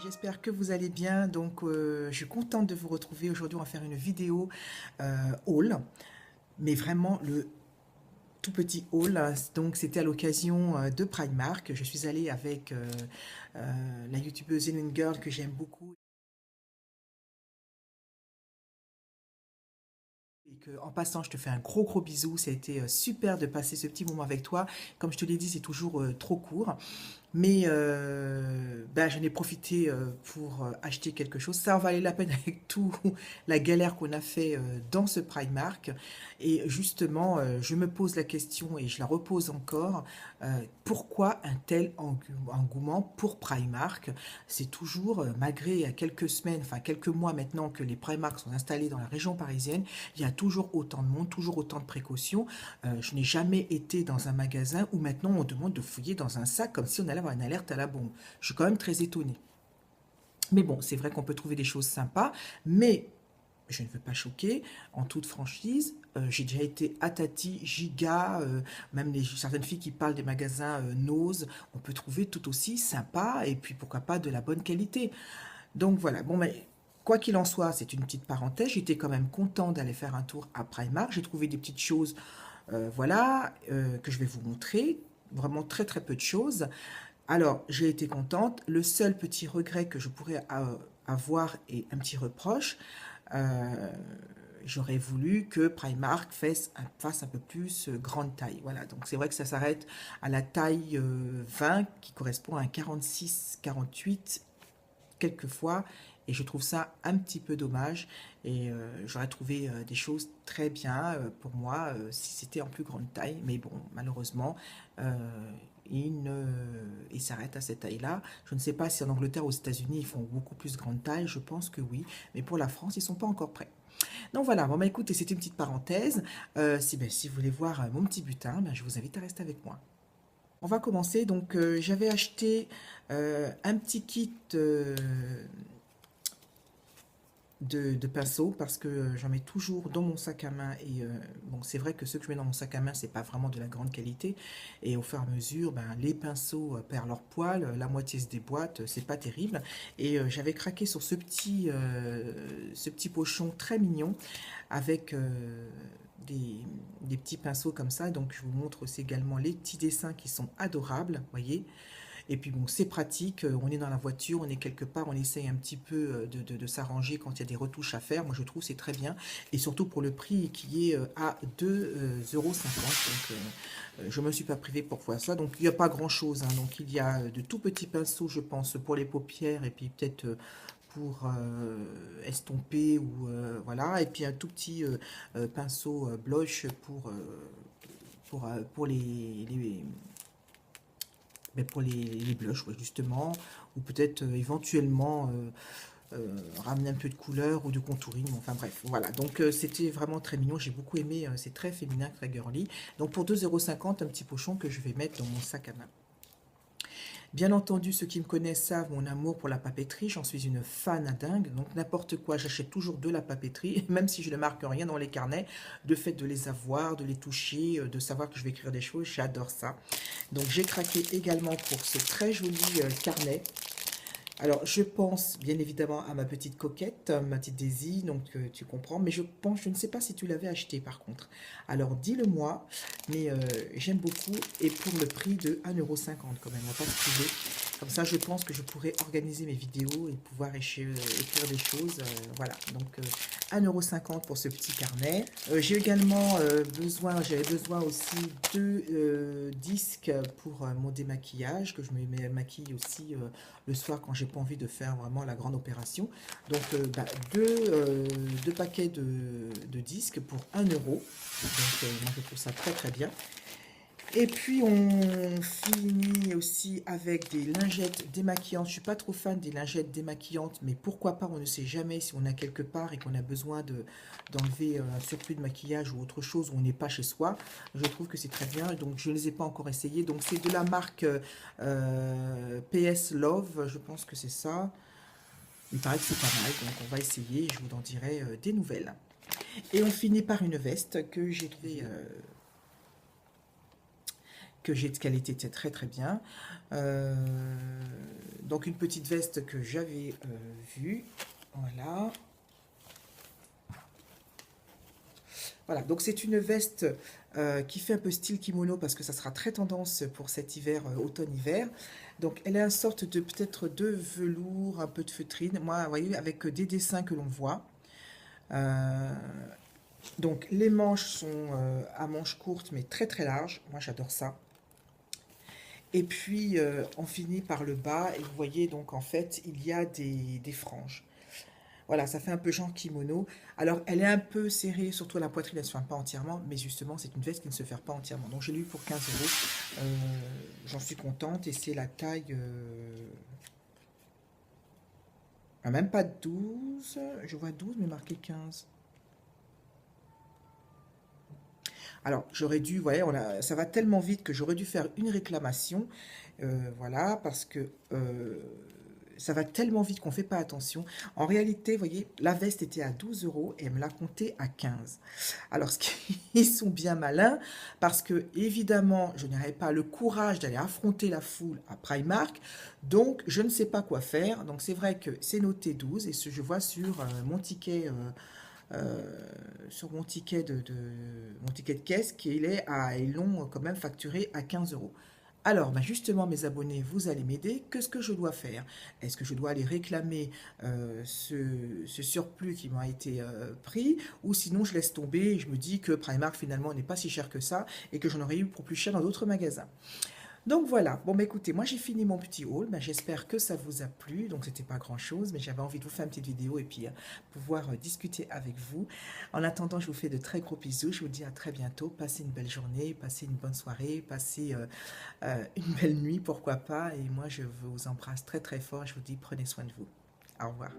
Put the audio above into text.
J'espère que vous allez bien. Donc, je suis contente de vous retrouver. Aujourd'hui, on va faire une vidéo haul, mais vraiment le tout petit haul. Donc, c'était à l'occasion de Primark. Je suis allée avec la youtubeuse Ellen Girl que j'aime beaucoup. Et que, en passant, je te fais un gros bisou. Ça a été super de passer ce petit moment avec toi. Comme je te l'ai dit, c'est toujours trop court. Mais ben, j'en ai profité pour acheter quelque chose. Ça en valait la peine avec tout la galère qu'on a fait dans ce Primark. Et justement, je me pose la question et je la repose encore. Pourquoi un tel engouement pour Primark? C'est toujours, malgré quelques semaines, enfin quelques mois maintenant que les Primark sont installés dans la région parisienne, il y a toujours autant de monde, toujours autant de précautions. Je n'ai jamais été dans un magasin où maintenant on demande de fouiller dans un sac comme si on allait avoir une alerte à la bombe. Je suis quand même très étonnée. Mais bon, c'est vrai qu'on peut trouver des choses sympas, mais je ne veux pas choquer, en toute franchise, j'ai déjà été à Tati, Giga, même certaines filles qui parlent des magasins Nose, on peut trouver tout aussi sympa et puis pourquoi pas de la bonne qualité. Donc voilà, bon mais quoi qu'il en soit, c'est une petite parenthèse, j'étais quand même content d'aller faire un tour à Primark, j'ai trouvé des petites choses, voilà, que je vais vous montrer, vraiment très peu de choses. Alors, j'ai été contente. Le seul petit regret que je pourrais avoir et un petit reproche, euh, j'aurais voulu que Primark fasse un peu plus grande taille. Voilà, donc c'est vrai que ça s'arrête à la taille 20 qui correspond à un 46-48 quelquefois et je trouve ça un petit peu dommage et j'aurais trouvé des choses très bien pour moi si c'était en plus grande taille mais bon malheureusement il s'arrête à cette taille là. Je ne sais pas si en Angleterre ou aux États-Unis ils font beaucoup plus grande taille, je pense que oui, mais pour la France ils sont pas encore prêts. Donc voilà, bon bah écoutez, c'était une petite parenthèse. Si vous voulez voir mon petit butin, ben, je vous invite à rester avec moi. On va commencer. Donc, j'avais acheté un petit kit de pinceaux parce que j'en mets toujours dans mon sac à main et bon c'est vrai que ceux que je mets dans mon sac à main c'est pas vraiment de la grande qualité et au fur et à mesure ben, les pinceaux perdent leur poil, la moitié se déboîte, c'est pas terrible et j'avais craqué sur ce petit pochon très mignon avec des petits pinceaux comme ça, donc je vous montre aussi également les petits dessins qui sont adorables, voyez. Et puis bon, c'est pratique, on est dans la voiture, on est quelque part, on essaye un petit peu de s'arranger quand il y a des retouches à faire. Moi je trouve c'est très bien. Et surtout pour le prix qui est à 2,50 €. Donc je ne me suis pas privée pour voir ça. Donc il n'y a pas grand chose. Hein. Donc il y a de tout petits pinceaux, je pense, pour les paupières et puis peut-être pour estomper ou voilà. Et puis un tout petit pinceau blush pour les blushs, ouais, justement, ou peut-être éventuellement ramener un peu de couleur ou de contouring, enfin bref, voilà. Donc c'était vraiment très mignon, j'ai beaucoup aimé, c'est très féminin, très girly. Donc pour 2,50 €, un petit pochon que je vais mettre dans mon sac à main. Bien entendu, ceux qui me connaissent savent mon amour pour la papeterie, j'en suis une fan à dingue, donc n'importe quoi, j'achète toujours de la papeterie, même si je ne marque rien dans les carnets, de fait de les avoir, de les toucher, de savoir que je vais écrire des choses, j'adore ça. Donc j'ai craqué également pour ce très joli carnet. Alors, je pense bien évidemment à ma petite coquette, ma petite Daisy, donc tu comprends, mais je ne sais pas si tu l'avais acheté par contre. Alors, dis-le-moi, mais j'aime beaucoup et pour le prix de 1,50 € quand même, on va pas se priver. Comme ça, je pense que je pourrais organiser mes vidéos et pouvoir écrire des choses. Voilà, donc 1,50 € pour ce petit carnet. J'ai également j'avais besoin aussi de disques pour mon démaquillage, que je me maquille aussi le soir quand j'ai pas envie de faire vraiment la grande opération. Donc deux paquets de disques pour 1 €. Donc moi je trouve ça très bien. Et puis on finit aussi avec des lingettes démaquillantes. Je suis pas trop fan des lingettes démaquillantes, mais pourquoi pas, on ne sait jamais si on a quelque part et qu'on a besoin d'enlever un surplus de maquillage ou autre chose où on n'est pas chez soi. Je trouve que c'est très bien, donc je ne les ai pas encore essayés. Donc c'est de la marque PS Love, je pense que c'est ça. Il paraît que c'est pas mal, donc on va essayer et je vous en dirai des nouvelles. Et on finit par une veste que j'ai trouvée qu'elle était très bien. donc une petite veste que j'avais vue. Voilà. Voilà, donc c'est une veste qui fait un peu style kimono parce que ça sera très tendance pour cet hiver, automne-hiver. Donc elle a une sorte de peut-être de velours, un peu de feutrine. Moi, vous voyez, avec des dessins que l'on voit. Euh, donc les manches sont à manches courtes mais très très larges. Moi j'adore ça. Et puis on finit par le bas et vous voyez donc en fait il y a des franges. Voilà, ça fait un peu genre kimono. Alors, elle est un peu serrée, surtout à la poitrine, elle ne se ferme pas entièrement, mais justement, c'est une veste qui ne se ferme pas entièrement. Donc, je l'ai eu pour 15 euros. J'en suis contente et c'est la taille, même pas 12. Je vois 12, mais marqué 15. Alors, j'aurais dû, vous voyez, ça va tellement vite que j'aurais dû faire une réclamation. Voilà, parce que ça va tellement vite qu'on ne fait pas attention. En réalité, vous voyez, la veste était à 12 euros et elle me l'a compté à 15. Alors, ils sont bien malins parce que, évidemment, je n'aurais pas le courage d'aller affronter la foule à Primark. Donc, je ne sais pas quoi faire. Donc, c'est vrai que c'est noté 12 et ce je vois mon ticket. Sur mon ticket mon ticket de caisse ils l'ont quand même facturé à 15 euros. Alors, bah justement, mes abonnés, vous allez m'aider. Qu'est-ce que je dois faire? Est-ce que je dois aller réclamer ce surplus qui m'a été pris? Ou sinon, je laisse tomber et je me dis que Primark, finalement, n'est pas si cher que ça et que j'en aurais eu pour plus cher dans d'autres magasins. Donc voilà, bon bah écoutez, moi j'ai fini mon petit haul, bah, j'espère que ça vous a plu, donc c'était pas grand chose, mais j'avais envie de vous faire une petite vidéo et puis pouvoir discuter avec vous. En attendant, je vous fais de très gros bisous, je vous dis à très bientôt, passez une belle journée, passez une bonne soirée, passez une belle nuit, pourquoi pas, et moi je vous embrasse très très fort, je vous dis prenez soin de vous. Au revoir.